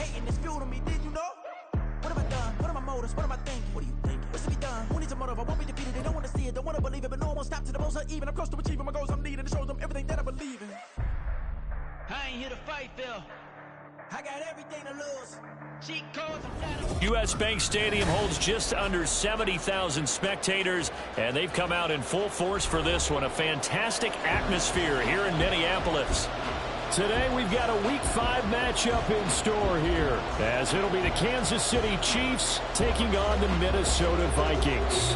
hating is fuel to me, did you know? What have I done? What are my motives? What am I thinking? What are you thinking? What's to be done? Who needs a motive? I won't be defeated. They don't want to see it, don't want to believe it, but no one will stop to the most even. I'm close to achieving my goals. I'm needing to show them everything that I believe in. I ain't here to fight, Phil. I got everything to lose. Cheat codes, I'm U.S. Bank Stadium holds just under 70,000 spectators, and they've come out in full force for this one. A fantastic atmosphere here in Minneapolis. Today we've got a Week 5 matchup in store here, as it'll be the Kansas City Chiefs taking on the Minnesota Vikings.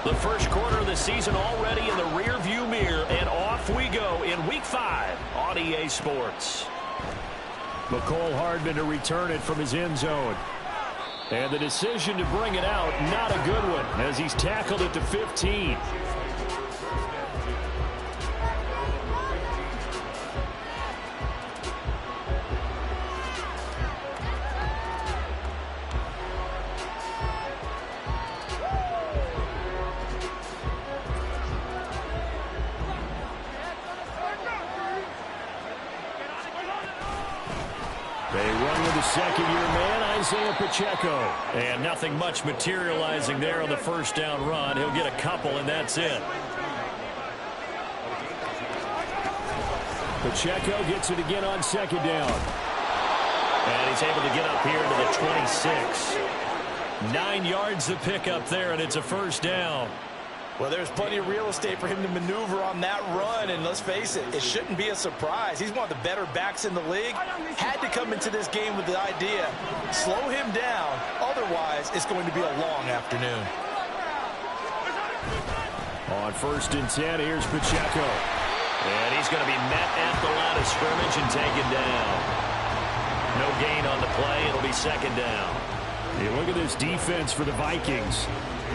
The first quarter of the season already in the rear-view mirror, and off we go in Week 5 on EA Sports. McCole Hardman to return it from his end zone. And the decision to bring it out, not a good one, as he's tackled at the 15. Second-year man, Isaiah Pacheco. And nothing much materializing there on the first down run. He'll get a couple, and that's it. Pacheco gets it again on second down. And he's able to get up here to the 26. 9 yards to pick up there, and it's a first down. Well, there's plenty of real estate for him to maneuver on that run, and let's face it, it shouldn't be a surprise. He's one of the better backs in the league. Had to come into this game with the idea, slow him down, otherwise it's going to be a long afternoon. On 1st and 10, here's Pacheco. And he's going to be met at the line of scrimmage and taken down. No gain on the play, it'll be second down. Hey, look at this defense for the Vikings.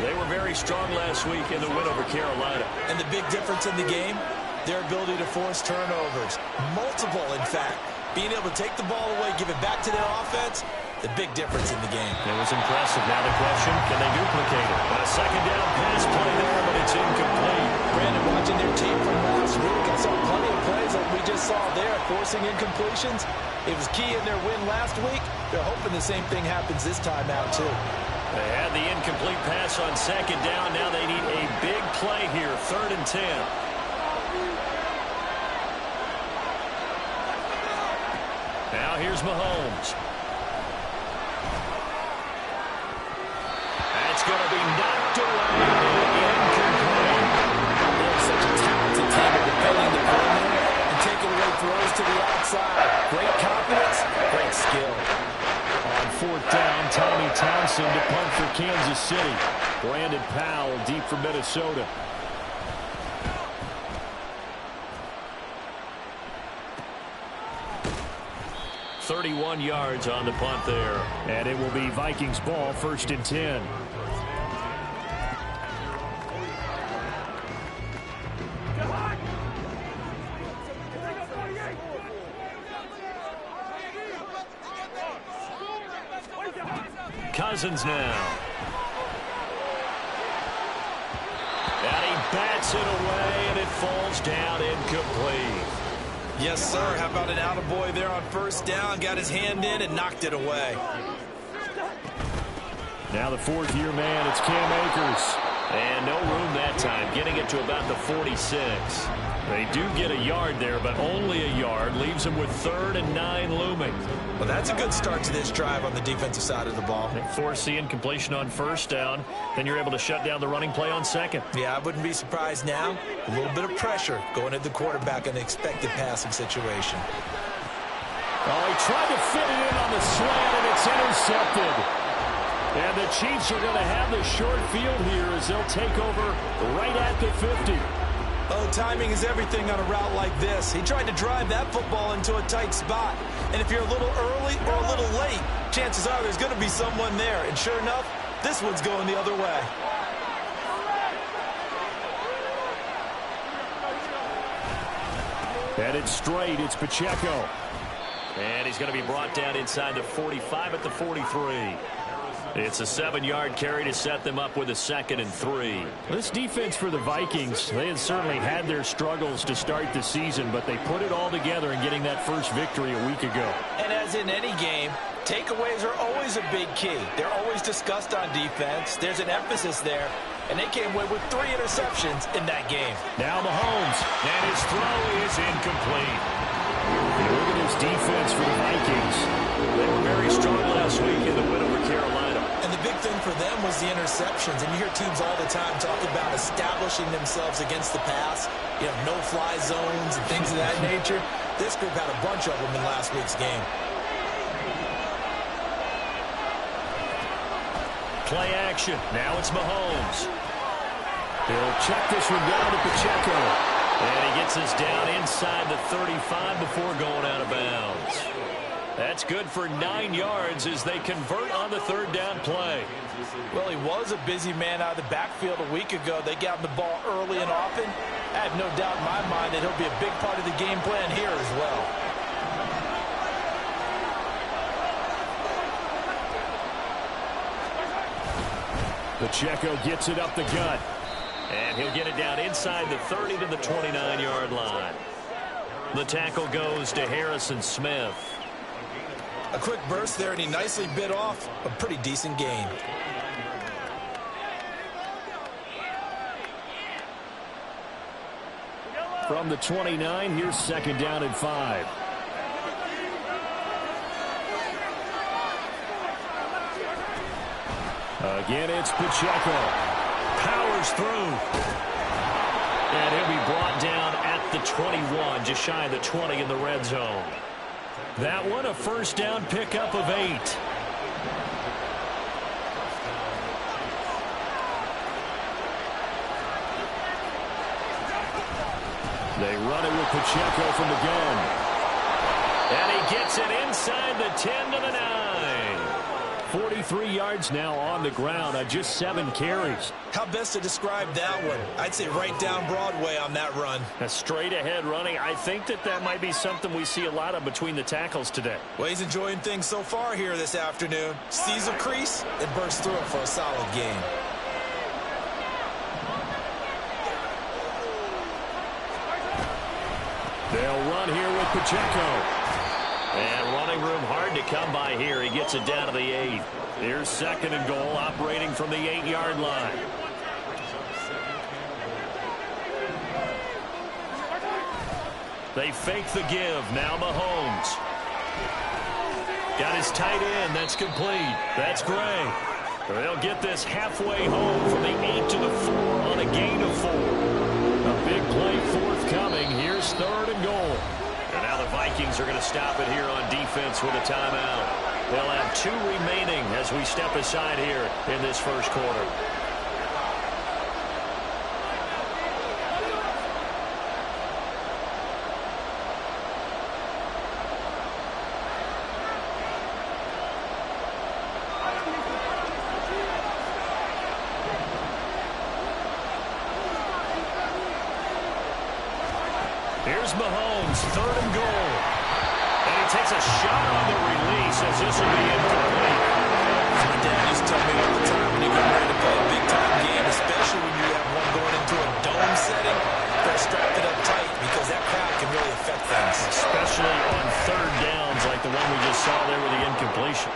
They were very strong last week in the win over Carolina. And the big difference in the game, their ability to force turnovers. Multiple, in fact. Being able to take the ball away, give it back to their offense, the big difference in the game. It was impressive. Now the question, can they duplicate it? A second down pass play there, but it's incomplete. Brandon, watching their team from last week, I saw plenty of plays like we just saw there, forcing incompletions. It was key in their win last week. They're hoping the same thing happens this time out, too. They had the incomplete pass on second down. Now they need a big play here, 3rd and 10. Now here's Mahomes. That's going to be knocked away. Incomplete. They're such a talented team at defending the perimeter and taking away throws to the outside. Great confidence, great skill. On 4th down, Tommy Townsend to punt for Kansas City. Brandon Powell deep for Minnesota. "31 yards on the punt there. And it will be Vikings ball, 1st and 10. Cousins now. And he bats it away, and it falls down incomplete. Yes, sir. How about an attaboy there on 1st down? Got his hand in and knocked it away. Now the 4th-year man, it's Cam Akers. And no room that time, getting it to about the 46. They do get a yard there, but only a yard. Leaves them with 3rd and 9 looming. Well, that's a good start to this drive on the defensive side of the ball. They force the incompletion on 1st down. Then you're able to shut down the running play on 2nd. Yeah, I wouldn't be surprised now. A little bit of pressure going at the quarterback in an expected passing situation. Oh, he tried to fit it in on the slant, and it's intercepted. And the Chiefs are going to have the short field here as they'll take over right at the 50. Oh, timing is everything on a route like this. He tried to drive that football into a tight spot. And if you're a little early or a little late, chances are there's going to be someone there. And sure enough, this one's going the other way. And it's straight. It's Pacheco. And he's going to be brought down inside the 45 at the 43. It's a 7-yard carry to set them up with a 2nd and 3. This defense for the Vikings, they had certainly had their struggles to start the season, but they put it all together in getting that first victory a week ago. And as in any game, takeaways are always a big key. They're always discussed on defense. There's an emphasis there, and they came away with 3 interceptions in that game. Now Mahomes, and his throw is incomplete. Look at this defense for the Vikings. They were very strong last week in the win over Carolina. And the big thing for them was the interceptions. And you hear teams all the time talk about establishing themselves against the pass. You know, no-fly zones and things of that nature. This group had a bunch of them in last week's game. Play action. Now it's Mahomes. He'll check this one down to Pacheco. And he gets us down inside the 35 before going out of bounds. That's good for 9 yards as they convert on the 3rd down play. Well, he was a busy man out of the backfield a week ago. They got him the ball early and often. I have no doubt in my mind that he'll be a big part of the game plan here as well. Pacheco gets it up the gut. And he'll get it down inside the 30 to the 29-yard line. The tackle goes to Harrison Smith. A quick burst there, and he nicely bit off a pretty decent gain. From the 29, here's 2nd down and 5. Again, it's Pacheco. Powers through. And he'll be brought down at the 21, just shy of the 20 in the red zone. That one, a 1st down pickup of 8. They run it with Pacheco from the gun. And he gets it inside the 10 to the 9. 43 yards now on the ground on just 7 carries. How best to describe that one? I'd say right down Broadway on that run. A straight ahead running. I think that might be something we see a lot of between the tackles today. Well, he's enjoying things so far here this afternoon. Sees a crease and bursts through it for a solid gain. They'll run here with Pacheco. And running room hard to come by here. He gets it down to the 8. Here's 2nd and goal, operating from the 8-yard line. They fake the give. Now Mahomes. Got his tight end. That's complete. That's Gray. They'll get this halfway home from the 8 to the 4 on a gain of 4. A big play forthcoming. Here's 3rd and goal. And now the Vikings are going to stop it here on defense with a timeout. They'll have 2 remaining as we step aside here in this first quarter. Here's Mahomes, 3rd and goal. And he takes a shot on the release as this will be incomplete. My dad used to tell me all the time when you get ready to play a big-time game, especially when you have one going into a dome setting, better strap it up tight because that crowd can really affect things. Especially on 3rd downs like the one we just saw there with the incompletion.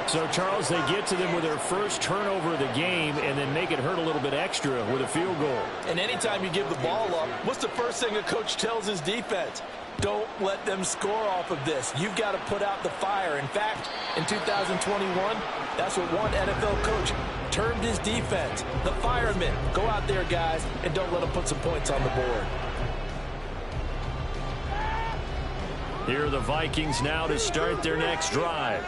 So, Charles, they get to them with their first turnover of the game and then make it hurt a little bit extra with a field goal. And anytime you give the ball up, what's the first thing a coach tells his defense? Don't let them score off of this. You've got to put out the fire. In fact, in 2021, that's what one NFL coach termed his defense, the firemen. Go out there, guys, and don't let them put some points on the board. Here are the Vikings now to start their next drive.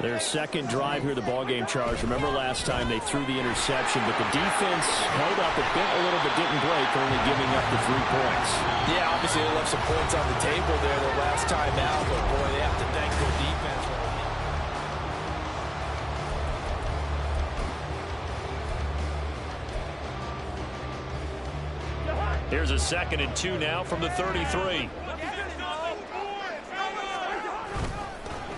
Their 2nd drive here, the ballgame, Charles. Remember last time they threw the interception, but the defense held up a bit, a little bit, didn't break, only giving up the 3 points. Yeah, obviously they left some points on the table there the last time out, but boy, they have to thank their defense. Here's a 2nd and 2 now from the 33.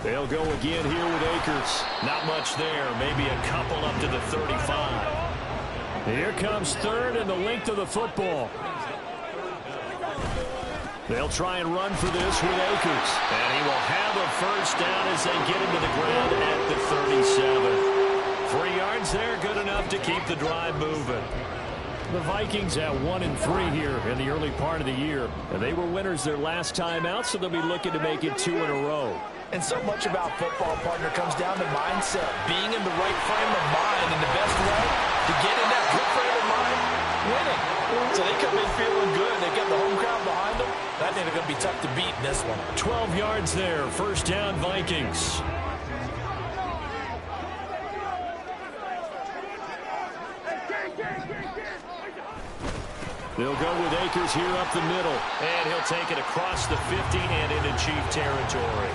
They'll go again here with Akers. Not much there. Maybe a couple up to the 35. Here comes third and the length of the football. They'll try and run for this with Akers. And he will have a first down as they get him to the ground at the 37. 3 yards there, good enough to keep the drive moving. The Vikings at 1-3 here in the early part of the year. And they were winners their last time out, so they'll be looking to make it 2 in a row. And so much about football, partner, comes down to mindset. Being in the right frame of mind, and the best way to get in that good frame of mind, winning. So they come in feeling good. They get the home crowd behind them. I think they're going to be tough to beat in this one. 12 yards there. First down, Vikings. They'll go with Akers here up the middle. And he'll take it across the 50 and into Chief territory.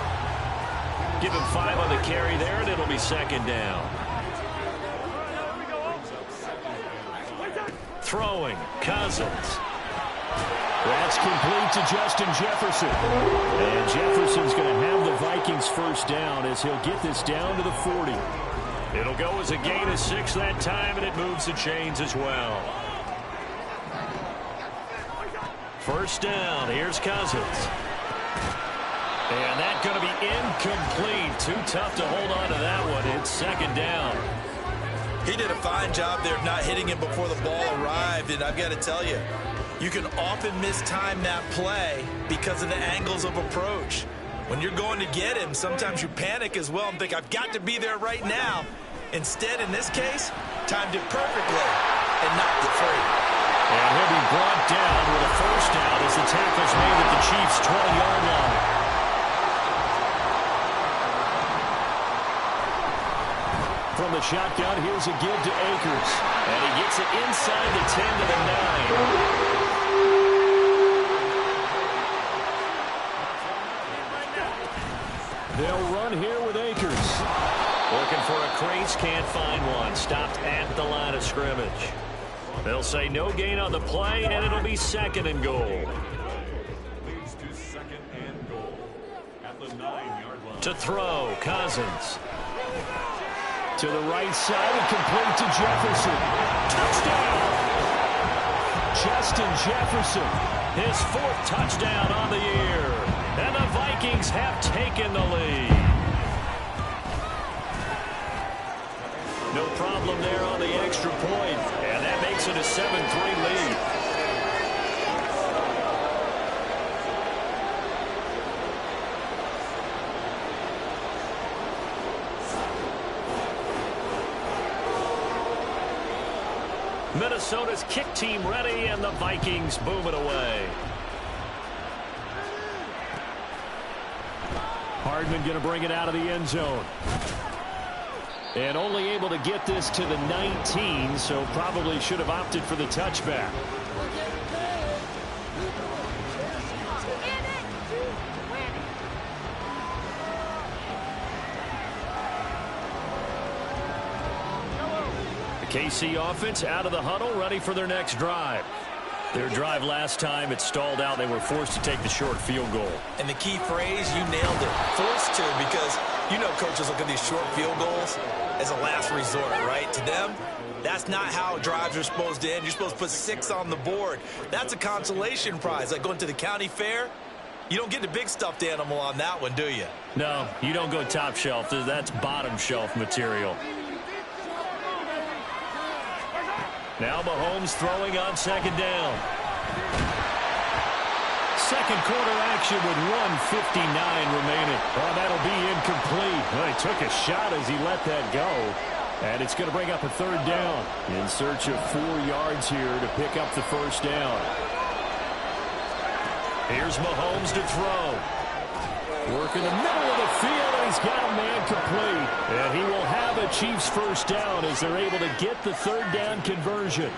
Give him 5 on the carry there, and it'll be second down. Throwing, Cousins. That's complete to Justin Jefferson. And Jefferson's going to have the Vikings first down as he'll get this down to the 40. It'll go as a gain of 6 that time, and it moves the chains as well. First down, here's Cousins. And that's going to be incomplete. Too tough to hold on to that one. It's second down. He did a fine job there of not hitting him before the ball arrived. And I've got to tell you, you can often mistime that play because of the angles of approach. When you're going to get him, sometimes you panic as well and think, I've got to be there right now. Instead, in this case, timed it perfectly and knocked it free. And he'll be brought down with a first down as the tackle's made at the Chiefs' 20-yard line. From the shotgun, here's a give to Akers. And he gets it inside the 10 to the 9. They'll run here with Akers. Looking for a crease, can't find one. Stopped at the line of scrimmage. They'll say no gain on the play, and it'll be second and goal. Leads to second and goal at the 9-yard line. To throw, Cousins. To the right side and complete to Jefferson. Touchdown! Justin Jefferson, his 4th touchdown on the year. And the Vikings have taken the lead. No problem there on the extra point. And that makes it a 7-3 lead. Minnesota's kick team ready, and the Vikings boom it away. Hardman going to bring it out of the end zone. And only able to get this to the 19, so probably should have opted for the touchback. KC offense out of the huddle, ready for their next drive. Their drive last time, it stalled out. They were forced to take the short field goal. And the key phrase, you nailed it. Forced to, because you know coaches look at these short field goals as a last resort, right? To them, that's not how drives are supposed to end. You're supposed to put 6 on the board. That's a consolation prize. Like going to the county fair, you don't get the big stuffed animal on that one, do you? No, you don't go top shelf. That's bottom shelf material. Now Mahomes throwing on second down. Second quarter action with 1:59 remaining. Oh, that'll be incomplete. Well, he took a shot as he let that go. And it's going to bring up a third down. In search of 4 yards here to pick up the first down. Here's Mahomes to throw. Work in the middle of the field, and he's got a man complete. And he will have a Chiefs first down as they're able to get the third down conversion.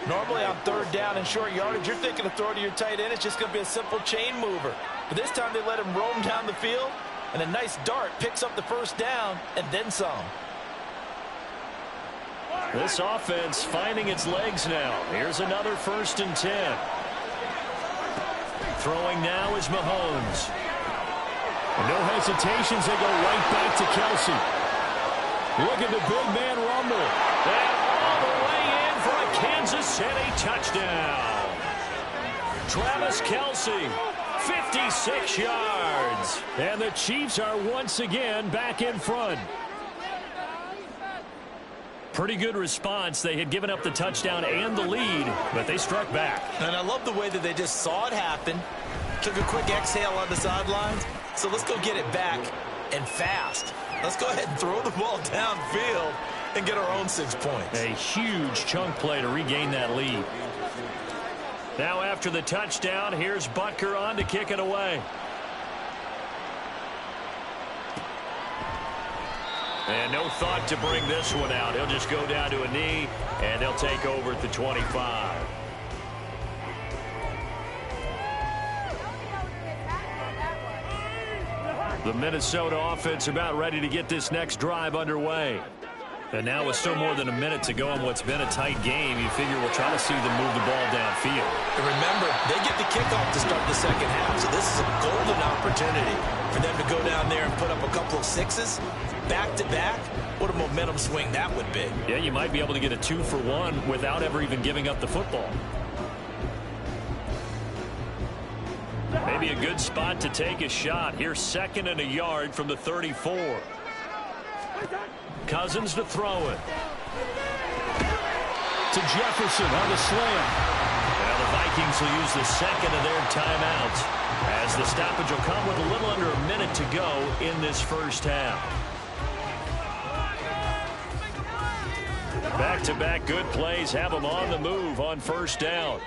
Normally on third down and short yardage, you're thinking of throw to your tight end. It's just going to be a simple chain mover. But this time they let him roam down the field, and a nice dart picks up the first down and then some. This offense finding its legs now. Here's another 1st and 10. Throwing now is Mahomes. No hesitations, they go right back to Kelsey. Look at the big man rumble. And all the way in for a Kansas City touchdown. Travis Kelsey, 56 yards. And the Chiefs are once again back in front. Pretty good response. They had given up the touchdown and the lead, but they struck back. And I love the way that they just saw it happen, took a quick exhale on the sidelines. So let's go get it back, and fast. Let's go ahead and throw the ball downfield and get our own 6 points. A huge chunk play to regain that lead. Now after the touchdown, here's Butker on to kick it away. And no thought to bring this one out. He'll just go down to a knee, and they'll take over at the 25. The Minnesota offense about ready to get this next drive underway. And now with still more than a minute to go in what's been a tight game, you figure we'll try to see them move the ball downfield. And remember, they get the kickoff to start the second half, so this is a golden opportunity for them to go down there and put up a couple of sixes back-to-back. What a momentum swing that would be. Yeah, you might be able to get a 2-for-1 without ever even giving up the football. Maybe a good spot to take a shot. Here's 2nd and a yard from the 34. Cousins to throw it. To Jefferson on the slam. Well, the Vikings will use the 2nd of their timeouts as the stoppage will come with a little under a minute to go in this first half. Back-to-back good plays have them on the move on first down.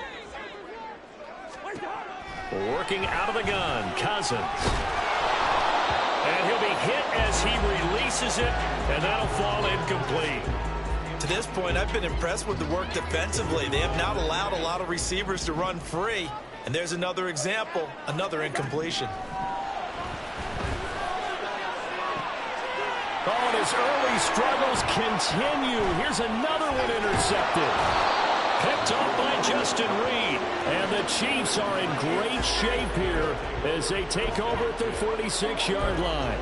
Working out of the gun, Cousins. And he'll be hit as he releases it, and that'll fall incomplete. To this point, I've been impressed with the work defensively. They have not allowed a lot of receivers to run free. And there's another example, another incompletion. Oh, and his early struggles continue. Here's another one intercepted. Picked off by Justin Reed. And the Chiefs are in great shape here as they take over at their 46-yard line.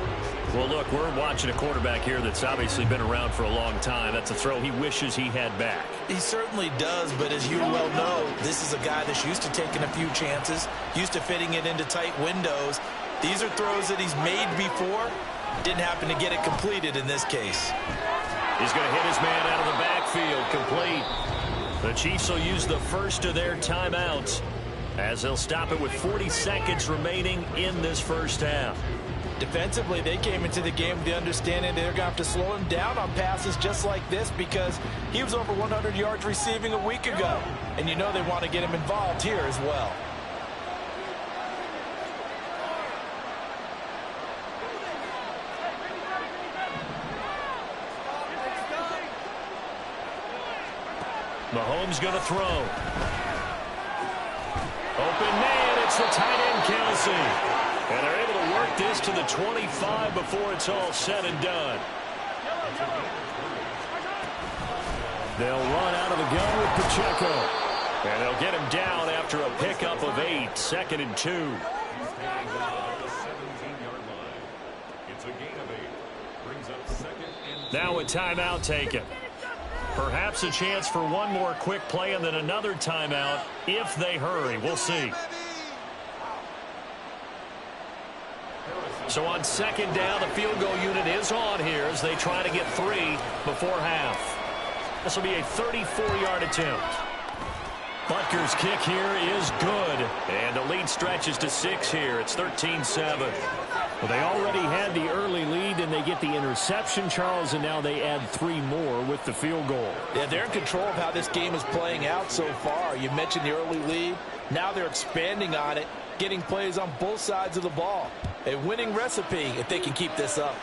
Well, look, we're watching a quarterback here that's obviously been around for a long time. That's a throw he wishes he had back. He certainly does, but as you well know, this is a guy that's used to taking a few chances, used to fitting it into tight windows. These are throws that he's made before. Didn't happen to get it completed in this case. He's going to hit his man out of the backfield, complete. The Chiefs will use the first of their timeouts as they'll stop it with 40 seconds remaining in this first half. Defensively, they came into the game with the understanding they're going to have to slow him down on passes just like this because he was over 100 yards receiving a week ago. And you know they want to get him involved here as well. Mahomes going to throw. Open man, it's the tight end Kelsey. And they're able to work this to the 25 before it's all said and done. They'll run out of the gun with Pacheco. And they'll get him down after a pickup of 8, 2nd and 2. It's a gain of 8. Brings up 2nd and 2. Now a timeout taken. Perhaps a chance for one more quick play and then another timeout if they hurry. We'll see. So on 2nd down, the field goal unit is on here as they try to get 3 before half. This will be a 34-yard attempt. Butker's kick here is good. And the lead stretches to 6 here. It's 13-7. Well, they already had the early lead, and they get the interception, Charles, and now they add 3 more with the field goal. Yeah, they're in control of how this game is playing out so far. You mentioned the early lead. Now they're expanding on it, getting plays on both sides of the ball. A winning recipe if they can keep this up.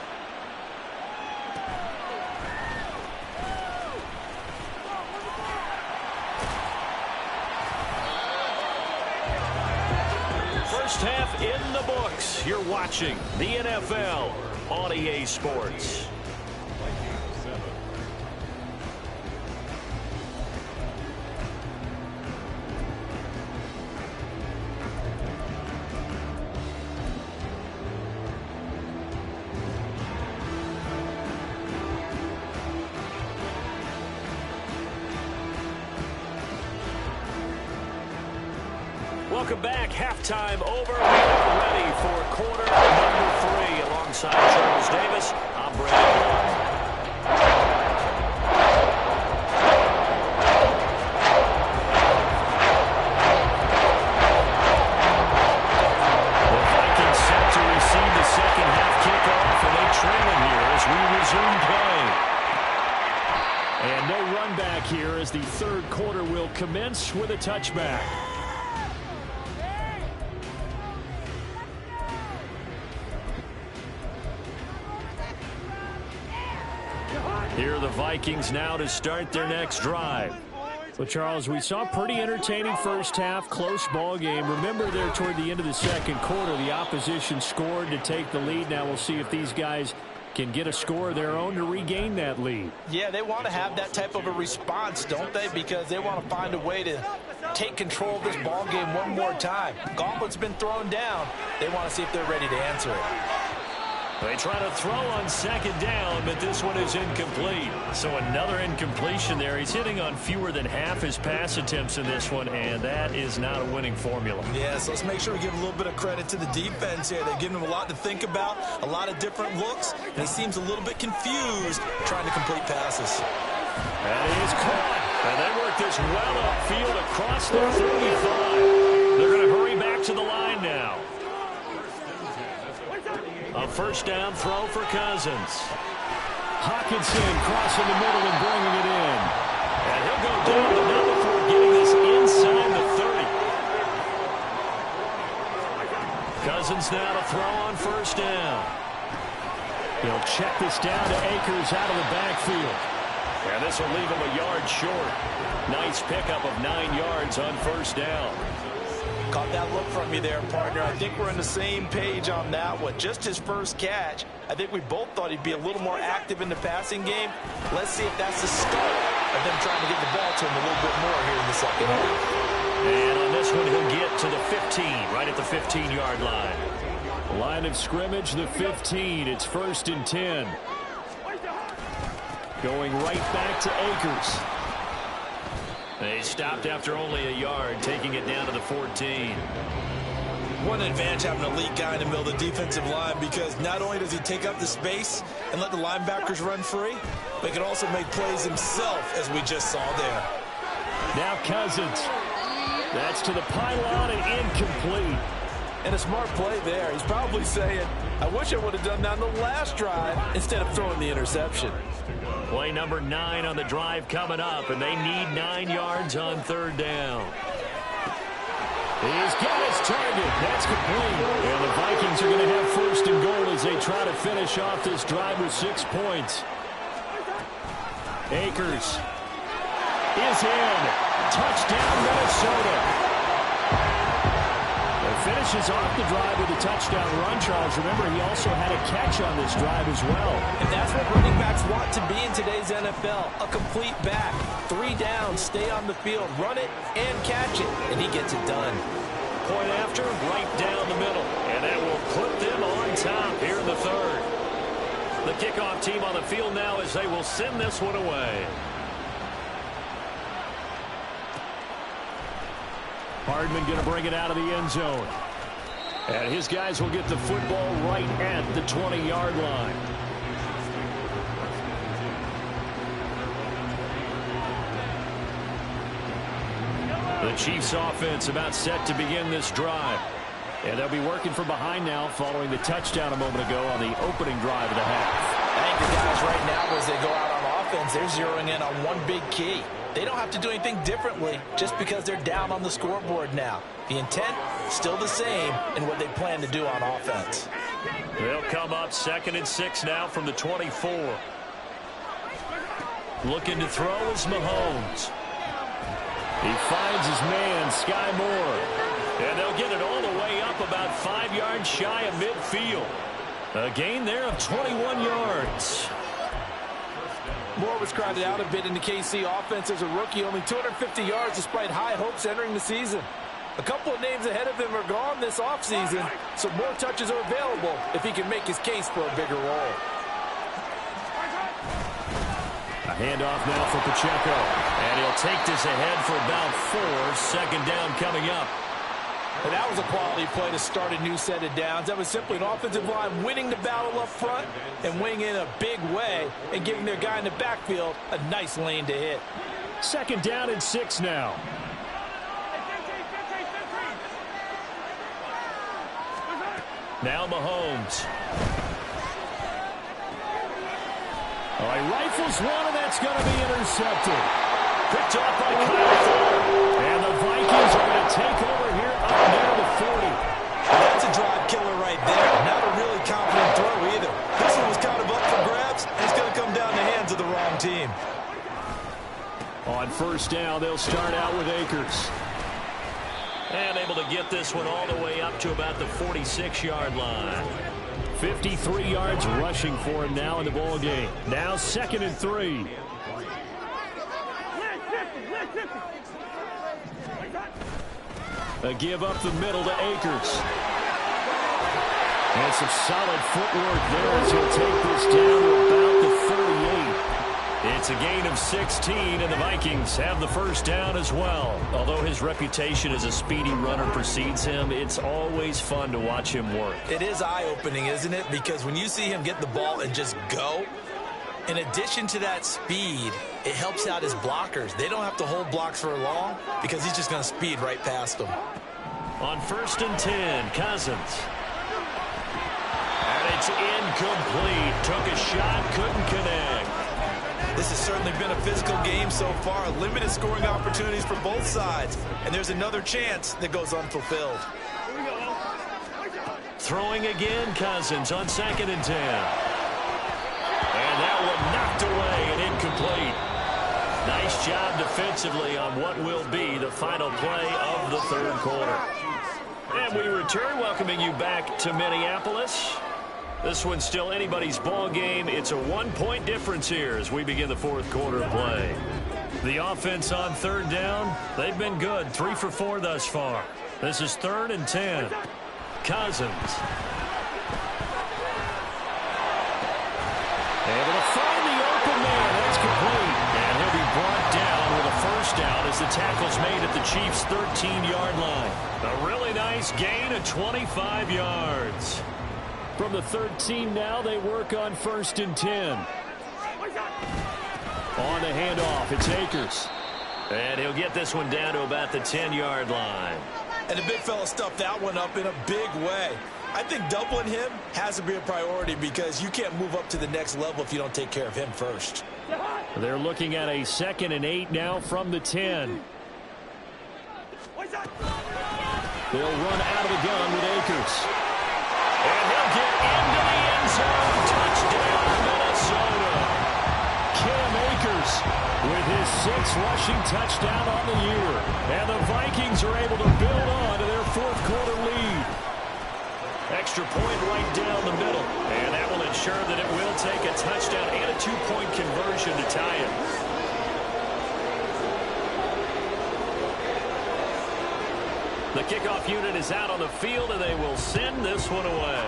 First half in the books. You're watching the NFL on EA Sports. Welcome back. Halftime over. We are ready for quarter number 3. Alongside Charles Davis, I'm Brandon Long. The Vikings set to receive the second half kickoff, and they trailing here as we resume play. And no run back here as the third quarter will commence with a touchback. Here are the Vikings now to start their next drive. Well, Charles, we saw a pretty entertaining first half, close ball game. Remember there toward the end of the second quarter, the opposition scored to take the lead. Now we'll see if these guys can get a score of their own to regain that lead. Yeah, they want to have that type of a response, don't they? Because they want to find a way to take control of this ball game one more time. Gauntlet's been thrown down. They want to see if they're ready to answer it. They try to throw on second down, but this one is incomplete. So another incompletion there. He's hitting on fewer than half his pass attempts in this one, and that is not a winning formula. Yes, let's make sure we give a little bit of credit to the defense here. They've given him a lot to think about, a lot of different looks, and he seems a little bit confused trying to complete passes. And he is caught. And they work this well upfield across their 35. They're going to hurry back to the line now. A first down throw for Cousins. Hawkinson crossing the middle and bringing it in. And he'll go down the number before getting this inside the 30. Cousins now to throw on first down. He'll check this down to Akers out of the backfield. And this will leave him a yard short. Nice pickup of 9 yards on first down. Caught that look from you there, partner. I think we're on the same page on that one. Just his first catch. I think we both thought he'd be a little more active in the passing game. Let's see if that's the start of them trying to get the ball to him a little bit more here in the second half. And on this one, he'll get to the 15, right at the 15-yard line. Line of scrimmage, the 15. It's 1st and 10. Going right back to Akers. They stopped after only a yard, taking it down to the 14. What an advantage having an elite guy in the middle of the defensive line, because not only does he take up the space and let the linebackers run free, but he can also make plays himself, as we just saw there. Now Cousins. That's to the pylon and incomplete. And a smart play there. He's probably saying, I wish I would have done that on the last drive instead of throwing the interception. Play number 9 on the drive coming up, and they need 9 yards on third down. He's got his target. That's complete. And the Vikings are going to have 1st and goal as they try to finish off this drive with 6 points. Akers is in. Touchdown, Minnesota. Finishes off the drive with a touchdown run, Charles. Remember, he also had a catch on this drive as well. And that's what running backs want to be in today's NFL. A complete back. 3 downs, stay on the field, run it, and catch it. And he gets it done. Point after, right down the middle. And that will put them on top here in the third. The kickoff team on the field now as they will send this one away. Hardman going to bring it out of the end zone. And his guys will get the football right at the 20-yard line. The Chiefs offense about set to begin this drive. And they'll be working from behind now following the touchdown a moment ago on the opening drive of the half. I think the guys right now, as they go out on offense, they're zeroing in on one big key. They don't have to do anything differently just because they're down on the scoreboard now. The intent, still the same in what they plan to do on offense. They'll come up 2nd and 6 now from the 24. Looking to throw is Mahomes. He finds his man, Sky Moore. And they'll get it all the way up about 5 yards shy of midfield. A gain there of 21 yards. Moore was crowded out a bit in the KC offense as a rookie, only 250 yards despite high hopes entering the season. A couple of names ahead of him are gone this offseason, so more touches are available if he can make his case for a bigger role. A handoff now for Pacheco. And he'll take this ahead for about 4. 2nd down coming up. And that was a quality play to start a new set of downs. That was simply an offensive line winning the battle up front and winning in a big way and giving their guy in the backfield a nice lane to hit. 2nd down and 6 now. Now Mahomes. Oh, he rifles one, and that's going to be intercepted. Picked off by Kyle Fuller. And the Vikings are going to take over here up near the 40. That's a drive killer right there. Not a really confident throw either. This one was kind of up for grabs, and it's going to come down the hands of the wrong team. On 1st down, they'll start out with Akers. And able to get this one all the way up to about the 46-yard line. 53 yards rushing for him now in the ball game. Now 2nd and 3. A give up the middle to Akers. And some solid footwork there as he'll take this down to about the 38. It's a gain of 16, and the Vikings have the 1st down as well. Although his reputation as a speedy runner precedes him, it's always fun to watch him work. It is eye-opening, isn't it? Because when you see him get the ball and just go, in addition to that speed, it helps out his blockers. They don't have to hold blocks for long because he's just going to speed right past them. On 1st and 10, Cousins. And it's incomplete. Took a shot, couldn't connect. This has certainly been a physical game so far. Limited scoring opportunities for both sides. And there's another chance that goes unfulfilled. Throwing again, Cousins on 2nd and 10. And that one knocked away and incomplete. Nice job defensively on what will be the final play of the 3rd quarter. And we return, welcoming you back to Minneapolis. This one's still anybody's ball game. It's a 1-point difference here as we begin the 4th quarter play. The offense on 3rd down, they've been good. 3 for 4 thus far. This is 3rd and 10. Cousins. Able to find the open man. That's complete. And he'll be brought down with a 1st down as the tackle's made at the Chiefs' 13-yard line. A really nice gain of 25 yards. From the 13 now, they work on 1st and 10. On the handoff, it's Akers. And he'll get this one down to about the 10-yard line. And the big fella stuffed that one up in a big way. I think doubling him has to be a priority because you can't move up to the next level if you don't take care of him first. They're looking at a 2nd and 8 now from the 10. They'll run out of the gun with Akers. And he'll get into the end zone. Touchdown, Minnesota. Cam Akers with his 6th rushing touchdown on the year. And the Vikings are able to build on to their 4th quarter lead. Extra point right down the middle. And that will ensure that it will take a touchdown and a 2-point conversion to tie it. The kickoff unit is out on the field, and they will send this one away.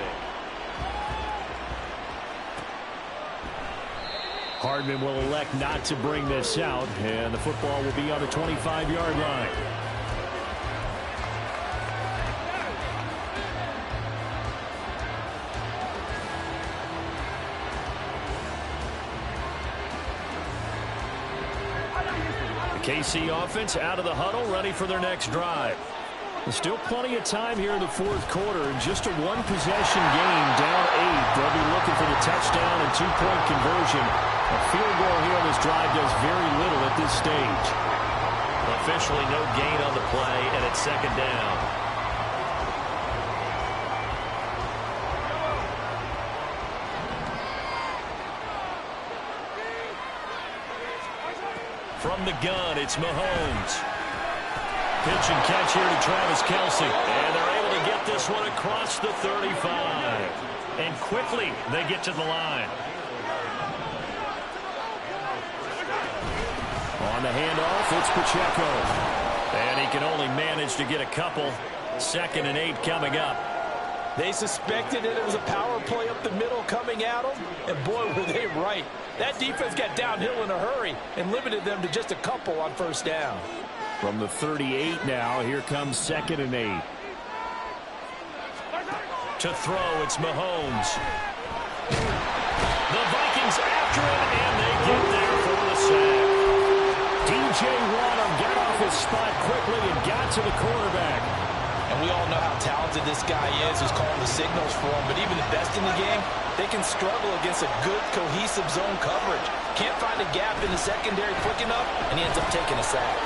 Hardman will elect not to bring this out, and the football will be on the 25-yard line. The KC offense out of the huddle, ready for their next drive. There's still plenty of time here in the 4th quarter, and just a 1-possession game, down 8. They'll be looking for the touchdown and 2-point conversion. A field goal here on this drive does very little at this stage. Officially no gain on the play, and it's 2nd down. From the gun, it's Mahomes. Pitch and catch here to Travis Kelce. And they're able to get this one across the 35. And quickly, they get to the line. On the handoff, it's Pacheco. And he can only manage to get a couple. 2nd and 8 coming up. They suspected that it was a power play up the middle coming at them, and boy, were they right. That defense got downhill in a hurry and limited them to just a couple on 1st down. From the 38 now, here comes 2nd and 8. To throw, it's Mahomes. The Vikings after him, and they get there for the sack. DJ Waddle got off his spot quickly and got to the quarterback. And we all know how talented this guy is who's calling the signals for him. But even the best in the game, they can struggle against a good, cohesive zone coverage. Can't find a gap in the secondary quick enough, and he ends up taking a sack.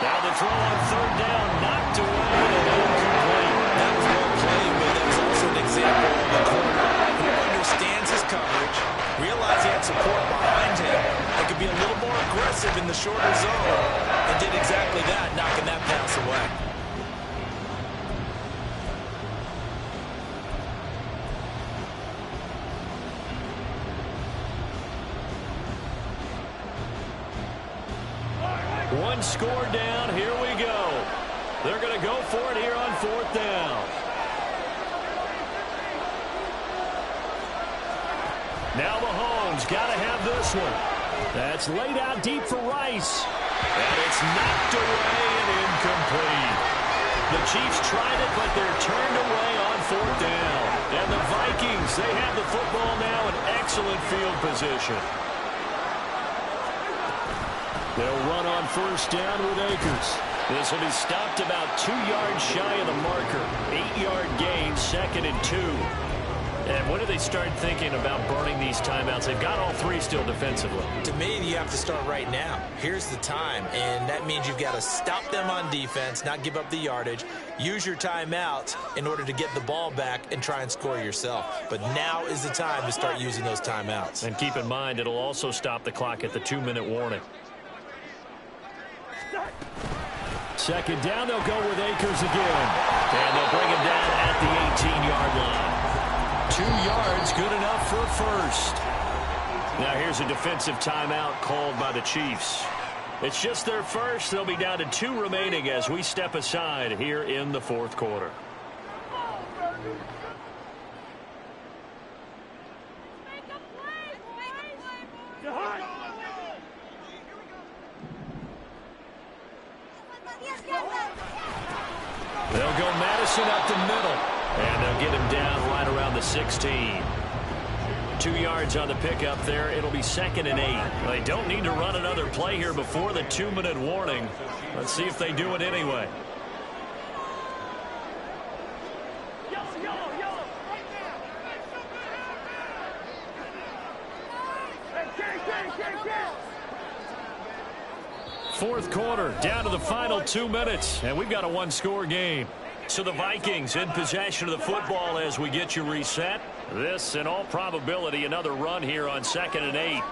Now the throw on third down, knocked away and incomplete. That was well played, but that was also an example of a quarterback who understands his coverage, realized he had support behind him, and could be a little more aggressive in the shorter zone, and did exactly that, knocking that pass away. One score down, here we go. They're going to go for it here on fourth down. Now Mahomes got to have this one. That's laid out deep for Rice. And it's knocked away and incomplete. The Chiefs tried it, but they're turned away on fourth down. And the Vikings, they have the football now in excellent field position. They'll run on first down with Akers. This will be stopped about 2 yards shy of the marker. 8-yard gain, 2nd and 2. And when do they start thinking about burning these timeouts? They've got all 3 still defensively. To me, you have to start right now. Here's the time, and that means you've got to stop them on defense, not give up the yardage, use your timeouts in order to get the ball back and try and score yourself. But now is the time to start using those timeouts. And keep in mind, it'll also stop the clock at the 2-minute warning. Second down, they'll go with Akers again. And they'll bring him down at the 18-yard line. 2 yards, good enough for a first. Now here's a defensive timeout called by the Chiefs. It's just their first. They'll be down to 2 remaining as we step aside here in the fourth quarter. They'll go Madison up the middle, and they'll get him down right around the 16. 2 yards on the pickup there. It'll be 2nd and 8. They don't need to run another play here before the 2-minute warning. Let's see if they do it anyway. Fourth quarter, down to the final 2 minutes, and we've got a 1-score game. So the Vikings in possession of the football as we get you reset. This, in all probability, another run here on 2nd and 8.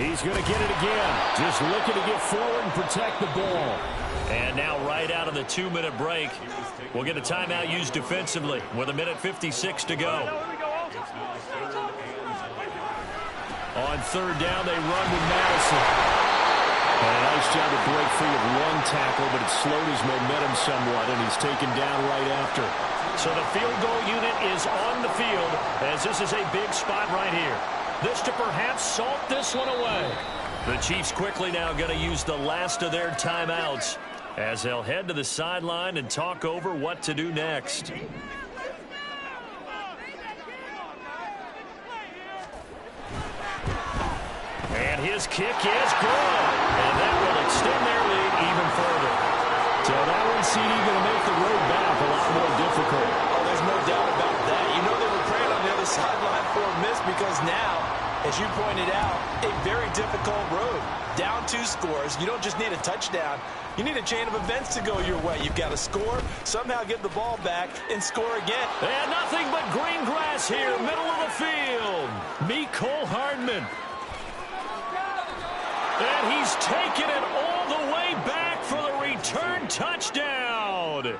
He's going to get it again. Just looking to get forward and protect the ball. And now right out of the 2-minute break, we'll get a timeout used defensively with 1:56 to go. On third down, they run with Madison. And a nice job to break free of one tackle, but it slowed his momentum somewhat, and he's taken down right after. So the field goal unit is on the field, as this is a big spot right here. This to perhaps salt this one away. The Chiefs quickly now going to use the last of their timeouts as they'll head to the sideline and talk over what to do next. And his kick is good. And that will extend their lead even further. So that one seemed going to make the road back a lot more difficult. Oh, there's no doubt about that. You know they were praying on the other sideline for a miss because now, as you pointed out, a very difficult road. Down 2 scores. You don't just need a touchdown. You need a chain of events to go your way. You've got to score, somehow get the ball back, and score again. And nothing but green grass here, middle of the field. Meet Cole Hardman. And he's taken it all the way back for the return touchdown.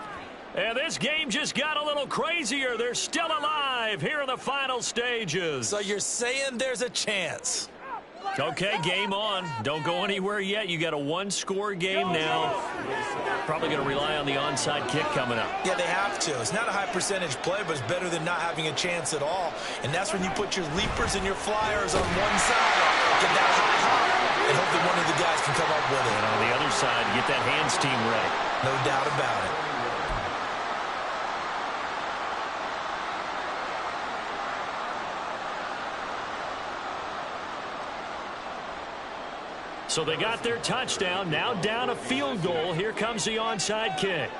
And this game just got a little crazier. They're still alive here in the final stages. So you're saying there's a chance? Okay, game on. Don't go anywhere yet. You got a 1-score game now. Probably going to rely on the onside kick coming up. Yeah, they have to. It's not a high percentage play, but it's better than not having a chance at all. And that's when you put your leapers and your flyers on one side. Get that high hop, and hope that one of the guys can come up with it. And on the other side, get that hands team ready. No doubt about it. So they got their touchdown. Now down a field goal. Here comes the onside kick.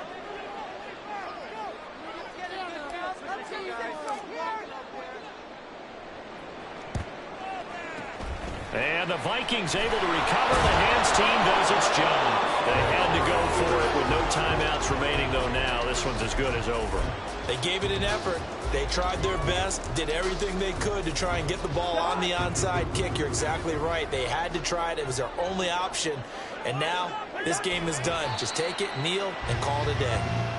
And the Vikings able to recover. The hands team does its job. They had to go for it with no timeouts remaining, though, now. This one's as good as over. They gave it an effort. They tried their best, did everything they could to try and get the ball on the onside kick. You're exactly right. They had to try it. It was their only option. And now this game is done. Just take it, kneel, and call it a day.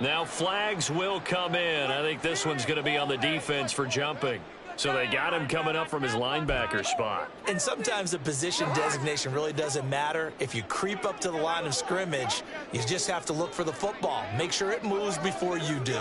Now flags will come in. I think this one's going to be on the defense for jumping. So they got him coming up from his linebacker spot. And sometimes the position designation really doesn't matter. If you creep up to the line of scrimmage, you just have to look for the football. Make sure it moves before you do.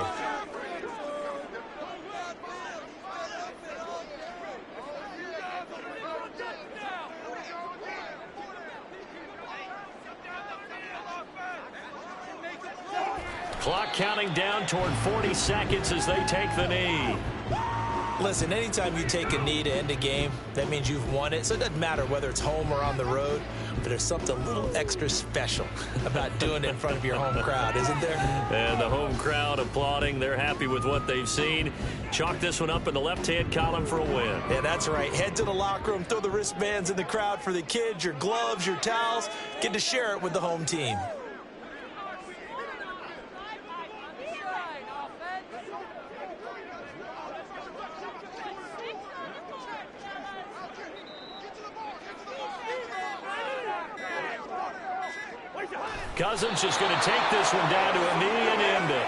Clock counting down toward 40 seconds as they take the knee. Listen, anytime you take a knee to end a game, that means you've won it. So it doesn't matter whether it's home or on the road, but there's something a little extra special about doing it in front of your home crowd, isn't there? And the home crowd applauding. They're happy with what they've seen. Chalk this one up in the left-hand column for a win. Yeah, that's right. Head to the locker room, throw the wristbands in the crowd for the kids, your gloves, your towels. Get to share it with the home team. Cousins just going to take this one down to a knee and end it.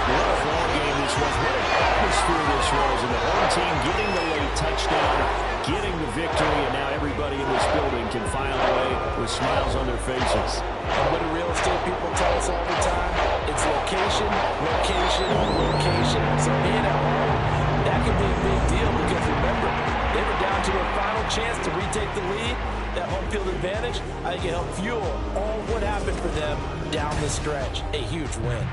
What a ball game this was. What an atmosphere this was. And the home team getting the late touchdown, getting the victory, and now everybody in this building can file away with smiles on their faces. And what do real estate people tell us all the time? It's location, location, location. So being at home, that can be a big deal because remember, they were down to a final chance to retake the lead. That home field advantage, I think it helped fuel all what happened for them down the stretch. A huge win.